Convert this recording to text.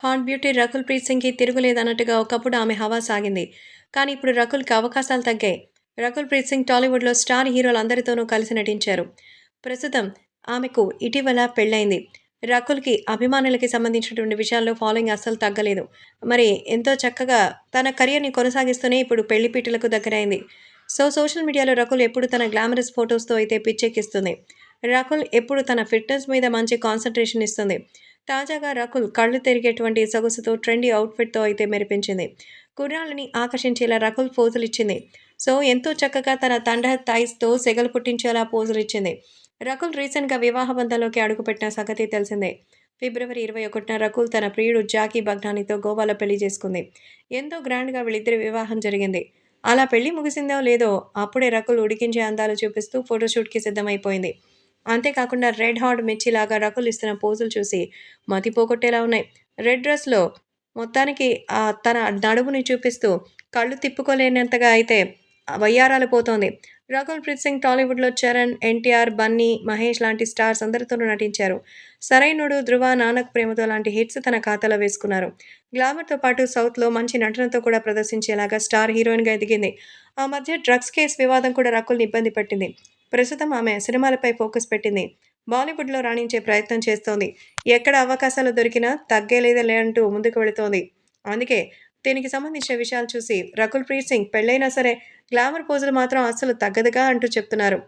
Hot beauty Rakul Preet సింగ్‌కి తిరుగులేదన్నట్టుగా ఒకప్పుడు ఆమె హవా సాగింది. కానీ ఇప్పుడు రకుల్‌కి అవకాశాలు తగ్గాయి. రకుల్ ప్రీత్ సింగ్ టాలీవుడ్‌లో స్టార్ హీరోలందరితోనూ కలిసి నటించారు. ప్రస్తుతం ఆమెకు ఇటీవల పెళ్లైంది. రకుల్‌కి అభిమానులకి సంబంధించినటువంటి విషయాల్లో ఫాలోయింగ్ అస్సలు తగ్గలేదు. మరి ఎంతో చక్కగా తన కెరియర్‌ని కొనసాగిస్తూనే ఇప్పుడు పెళ్లి పీటలకు దగ్గరైంది. సోషల్ మీడియాలో రకుల్ ఎప్పుడు తన గ్లామరస్ ఫోటోస్‌తో అయితే పిచ్చెక్కిస్తుంది. రకుల్ ఎప్పుడు తన ఫిట్‌నెస్ మీద మంచి కాన్సంట్రేషన్ ఇస్తుంది. తాజాగా రకుల్ కళ్ళు తిరిగేటువంటి సొగసుతో ట్రెండీ అవుట్‌ఫిట్‌తో అయితే మెరిపించింది. కుర్రాళ్ళని ఆకర్షించేలా రకుల్ పోజులిచ్చింది. ఎంతో చక్కగా తన తండ థాయిస్‌తో సెగలు పుట్టించేలా పోజులిచ్చింది. రకుల్ రీసెంట్‌గా వివాహ బంధంలోకి అడుగుపెట్టిన సంగతి తెలిసిందే. ఫిబ్రవరి 21న రకుల్ తన ప్రియుడు జాకీ బగ్నానీతో గోవాలో పెళ్లి చేసుకుంది. ఎంతో గ్రాండ్‌గా వీళ్ళిద్దరి వివాహం జరిగింది. అలా పెళ్లి ముగిసిందో లేదో అప్పుడే రకుల్ ఉడికించే అందాలు చూపిస్తూ ఫోటోషూట్‌కి సిద్ధమైపోయింది. అంతేకాకుండా రెడ్ హాట్ మిర్చిలాగా రకుల్ ఇస్తున్న పోజులు చూసి మతిపోగొట్టేలా ఉన్నాయి. రెడ్ డ్రెస్‌లో మొత్తానికి తన నడుముని చూపిస్తూ కళ్ళు తిప్పుకోలేనంతగా అయితే వయ్యారాలు పోతోంది. రకుల్ ప్రీత్ సింగ్ టాలీవుడ్‌లో చరణ్, ఎన్టీఆర్, బన్నీ, మహేష్ లాంటి స్టార్స్ అందరితోనూ నటించారు. 'సరైనోడు', 'ధ్రువ', 'నాన్నకు ప్రేమతో' లాంటి హిట్స్ తన ఖాతాలో వేసుకున్నారు. గ్లామర్‌తో పాటు సౌత్‌లో మంచి నటనతో కూడా ప్రదర్శించేలాగా స్టార్ హీరోయిన్‌గా ఎదిగింది. ఆ మధ్య డ్రగ్స్ కేసు వివాదం కూడా రకుల్‌ని ఇబ్బంది పెట్టింది. ప్రస్తుతం ఆమె సినిమాలపై ఫోకస్ పెట్టింది. బాలీవుడ్‌లో రాణించే ప్రయత్నం చేస్తోంది. ఎక్కడ అవకాశాలు దొరికినా తగ్గేలేదులే అంటూ ముందుకు వెళుతోంది. అందుకే దీనికి సంబంధించిన విషయాలు చూసి రకుల్ ప్రీత్ సింగ్ పెళ్లైనా సరే గ్లామర్ పోజులు మాత్రం అస్సలు తగ్గదుగా అంటూ చెప్తున్నారు.